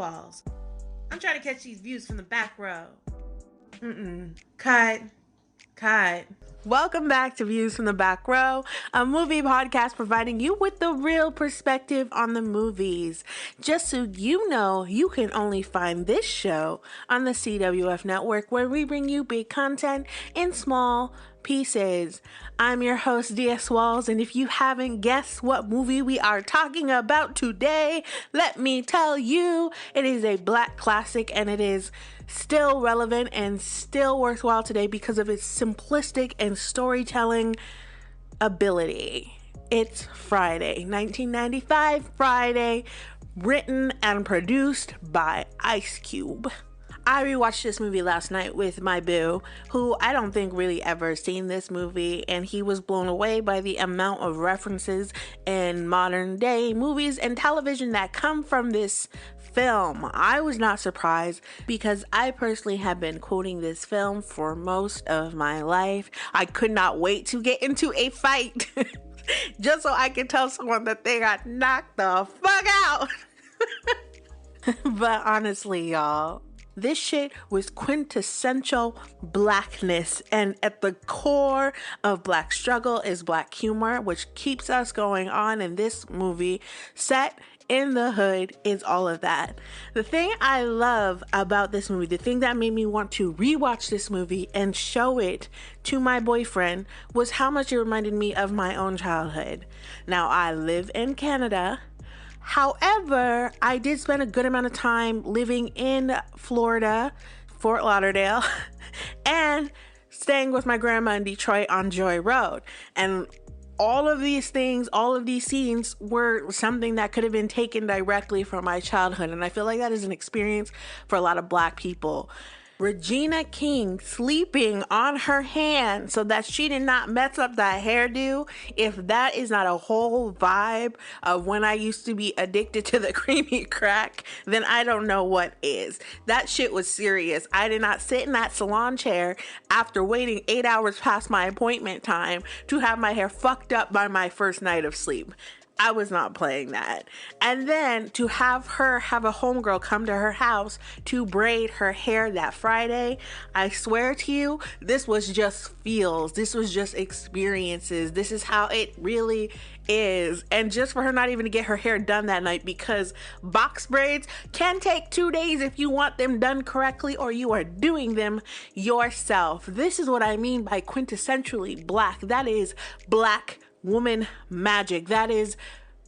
walls. I'm trying to catch these views from the back row. Cut. Cut. Welcome back to Views from the Back Row, a movie podcast providing you with the real perspective on the movies. Just so you know, you can only find this show on the CWF network, where we bring you big content in small pieces. I'm your host, DS Walls, and if you haven't guessed what movie we are talking about today, let me tell you, it is a black classic, and it is still relevant and still worthwhile today because of its simplistic and storytelling ability. It's Friday, 1995 Friday, written and produced by Ice Cube. I rewatched this movie last night with my boo, who I don't think really ever seen this movie, and he was blown away by the amount of references in modern day movies and television that come from this film. I was not surprised because I personally have been quoting this film for most of my life. I could not wait to get into a fight just so I could tell someone that they got knocked the fuck out. But honestly, y'all, this shit was quintessential blackness, and at the core of black struggle is black humor, which keeps us going on, and this movie set in the hood is all of that. The thing I love about this movie, the thing that made me want to rewatch this movie and show it to my boyfriend, was how much it reminded me of my own childhood. Now, I live in Canada. However, I did spend a good amount of time living in Florida, Fort Lauderdale, and staying with my grandma in Detroit on Joy Road. And all of these things, all of these scenes were something that could have been taken directly from my childhood. And I feel like that is an experience for a lot of black people. Regina King sleeping on her hand so that she did not mess up that hairdo. If that is not a whole vibe of when I used to be addicted to the creamy crack, then I don't know what is. That shit was serious. I did not sit in that salon chair after waiting 8 hours past my appointment time to have my hair fucked up by my first night of sleep. I was not playing that. And then to have her have a homegirl come to her house to braid her hair that Friday, I swear to you, this was just feels. This was just experiences. This is how it really is. And just for her not even to get her hair done that night, because box braids can take 2 days if you want them done correctly or you are doing them yourself. This is what I mean by quintessentially black. That is black woman magic. That is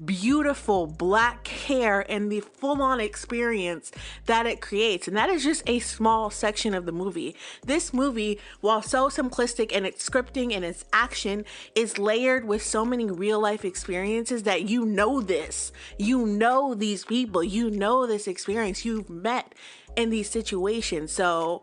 beautiful black hair and the full-on experience that it creates. And that is just a small section of the movie. This movie, while so simplistic in its scripting and its action, is layered with so many real-life experiences that you know this. You know these people. You know this experience. You've met in these situations. So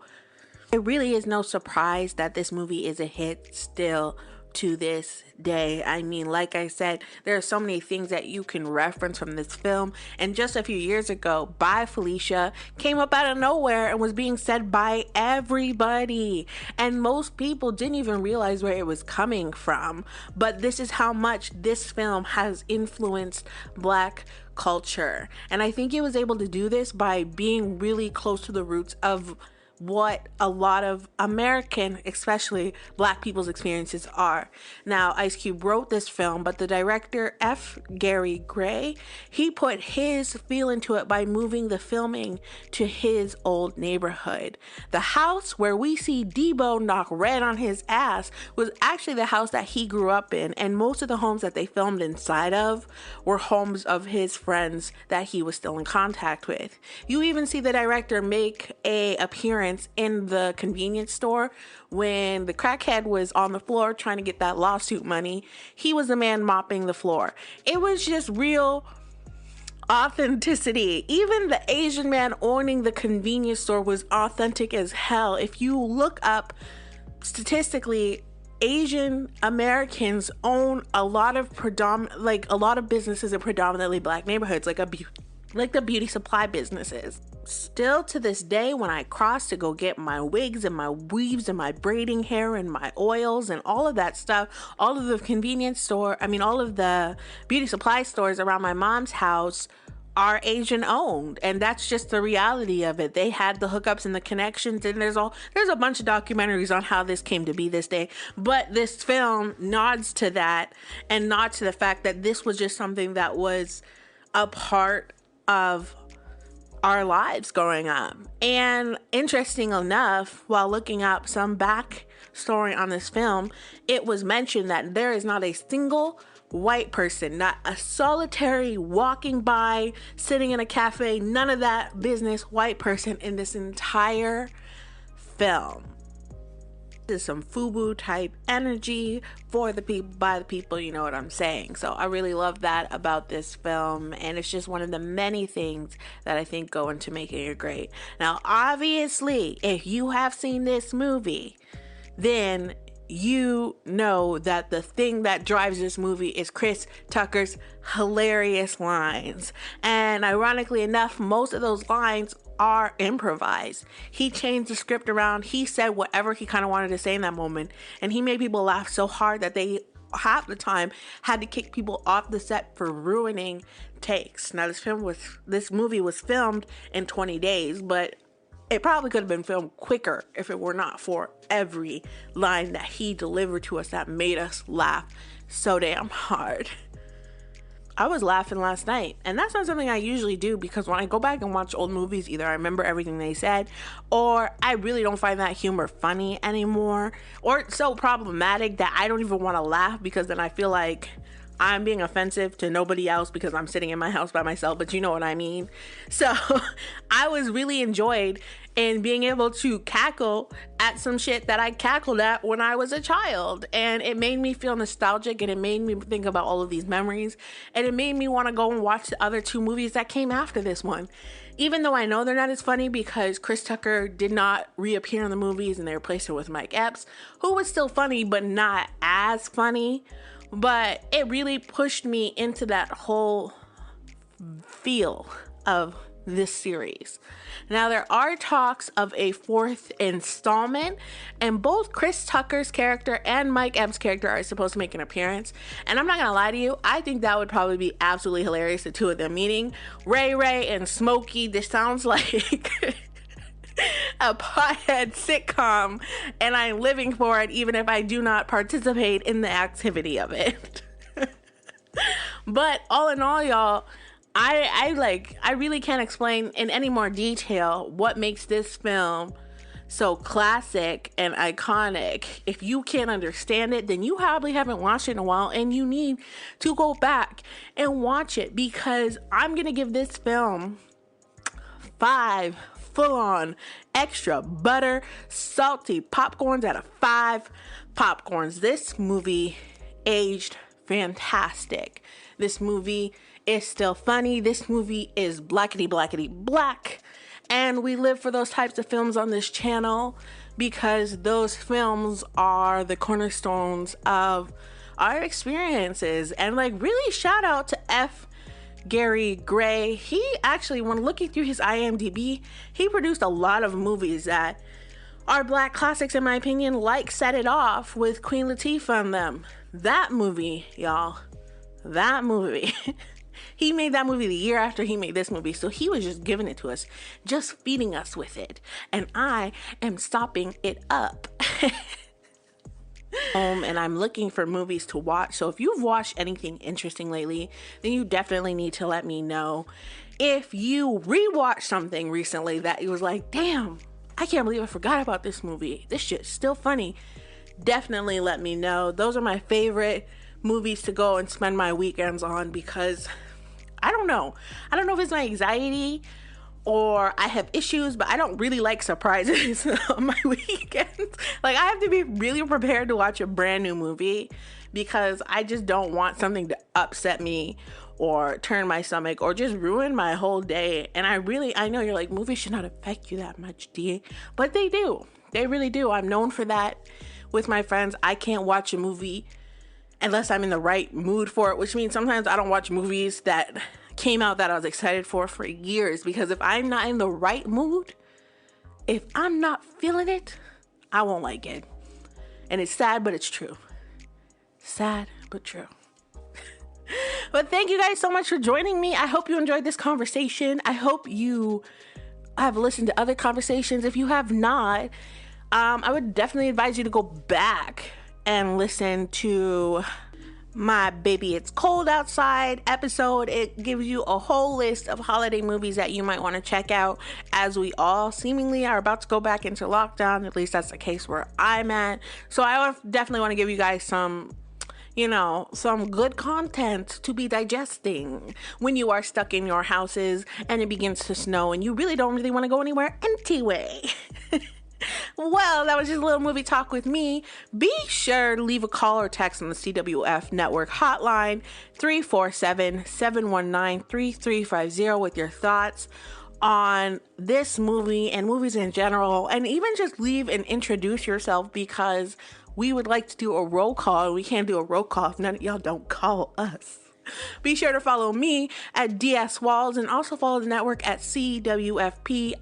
it really is no surprise that this movie is a hit still to this day. I mean, like I said, there are so many things that you can reference from this film. And just a few years ago, Bye Felicia came up out of nowhere and was being said by everybody. And most people didn't even realize where it was coming from. But this is how much this film has influenced black culture. And I think it was able to do this by being really close to the roots of what a lot of American, especially black people's experiences are. Now, Ice Cube wrote this film, but the director, F. Gary Gray, he put his feel into it by moving the filming to his old neighborhood. The house where we see Debo knock red on his ass was actually the house that he grew up in, and most of the homes that they filmed inside of were homes of his friends that he was still in contact with. You even see the director make a appearance in the convenience store when the crackhead was on the floor trying to get that lawsuit money. He was the man mopping the floor. It was just real authenticity. Even the Asian man owning the convenience store was authentic as hell. If you look up statistically, Asian Americans own a lot of businesses in predominantly black neighborhoods, like the beauty supply businesses. Still to this day, when I cross to go get my wigs and my weaves and my braiding hair and my oils and all of that stuff, all of the beauty supply stores around my mom's house are Asian owned, and that's just the reality of it. They had the hookups and the connections, and there's a bunch of documentaries on how this came to be this day. But this film nods to that and nods to the fact that this was just something that was a part of our lives growing up. And interesting enough, while looking up some backstory on this film, it was mentioned that there is not a single white person, not a solitary walking by, sitting in a cafe, none of that business white person in this entire film. This is some FUBU type energy for the people, by the people, you know what I'm saying. So I really love that about this film, and it's just one of the many things that I think go into making it great. Now, obviously, if you have seen this movie, then you know that the thing that drives this movie is Chris Tucker's hilarious lines. And ironically enough, most of those lines are improvised. He changed the script around. He said whatever he kind of wanted to say in that moment. And he made people laugh so hard that they, half the time, had to kick people off the set for ruining takes. Now, this movie was filmed in 20 days, but it probably could have been filmed quicker if it were not for every line that he delivered to us that made us laugh so damn hard. I was laughing last night, and that's not something I usually do, because when I go back and watch old movies, either I remember everything they said, or I really don't find that humor funny anymore, or it's so problematic that I don't even want to laugh, because then I feel like I'm being offensive to nobody else because I'm sitting in my house by myself, but you know what I mean. So I was really enjoyed in being able to cackle at some shit that I cackled at when I was a child. And it made me feel nostalgic, and it made me think about all of these memories. And it made me want to go and watch the other two movies that came after this one. Even though I know they're not as funny because Chris Tucker did not reappear in the movies and they replaced him with Mike Epps, who was still funny, but not as funny. But it really pushed me into that whole feel of this series. Now, there are talks of a fourth installment, and both Chris Tucker's character and Mike Epps' character are supposed to make an appearance. And I'm not gonna lie to you, I think that would probably be absolutely hilarious, the two of them meeting. Ray and Smokey, this sounds like a pothead sitcom, and I'm living for it even if I do not participate in the activity of it. But all in all, y'all, I really can't explain in any more detail what makes this film so classic and iconic. If you can't understand it, then you probably haven't watched it in a while, and you need to go back and watch it, because I'm gonna give this film 5 full-on extra butter salty popcorns out of 5 popcorns. This movie aged fantastic. This movie is still funny. This movie is blackety black, and we live for those types of films on this channel, because those films are the cornerstones of our experiences. And like, really shout out to Gary Gray. He actually, when looking through his IMDb, he produced a lot of movies that are black classics in my opinion, like Set It Off with Queen Latifah in them. That movie, y'all, that movie. He made that movie the year after he made this movie, so he was just giving it to us, just feeding us with it, and I am stopping it up. And I'm looking for movies to watch. So if you've watched anything interesting lately, then you definitely need to let me know. If you rewatched something recently that you was like, damn, I can't believe I forgot about this movie, this shit's still funny, definitely let me know. Those are my favorite movies to go and spend my weekends on, because I don't know if it's my anxiety or I have issues, but I don't really like surprises on my weekends. Like, I have to be really prepared to watch a brand new movie, because I just don't want something to upset me or turn my stomach or just ruin my whole day. And I know you're like, movies should not affect you that much, D, but they do. They really do. I'm known for that with my friends. I can't watch a movie unless I'm in the right mood for it, which means sometimes I don't watch movies that came out that I was excited for years, because if I'm not in the right mood, if I'm not feeling it, I won't like it. And it's sad, but it's true. Sad, but true. But thank you guys so much for joining me. I hope you enjoyed this conversation. I hope you have listened to other conversations. If you have not, I would definitely advise you to go back and listen to my Baby It's Cold Outside episode. It gives you a whole list of holiday movies that you might want to check out, as we all seemingly are about to go back into lockdown. At least that's the case where I'm at. So I definitely want to give you guys some good content to be digesting when you are stuck in your houses and it begins to snow and you really don't really want to go anywhere anyway. Well, that was just a little movie talk with me. Be sure to leave a call or text on the CWF Network hotline, 347-719-3350, with your thoughts on this movie and movies in general, and even just leave and introduce yourself, because we would like to do a roll call, and we can't do a roll call if none of y'all don't call us. Be sure to follow me at DS Walls and also follow the network at CWFP_.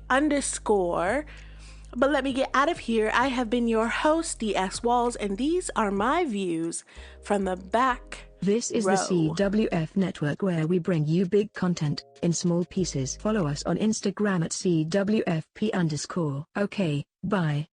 But let me get out of here. I have been your host, DS Walls, and these are my views from the back. This is the CWF Network, where we bring you big content in small pieces. Follow us on Instagram at CWFP_. Okay, bye.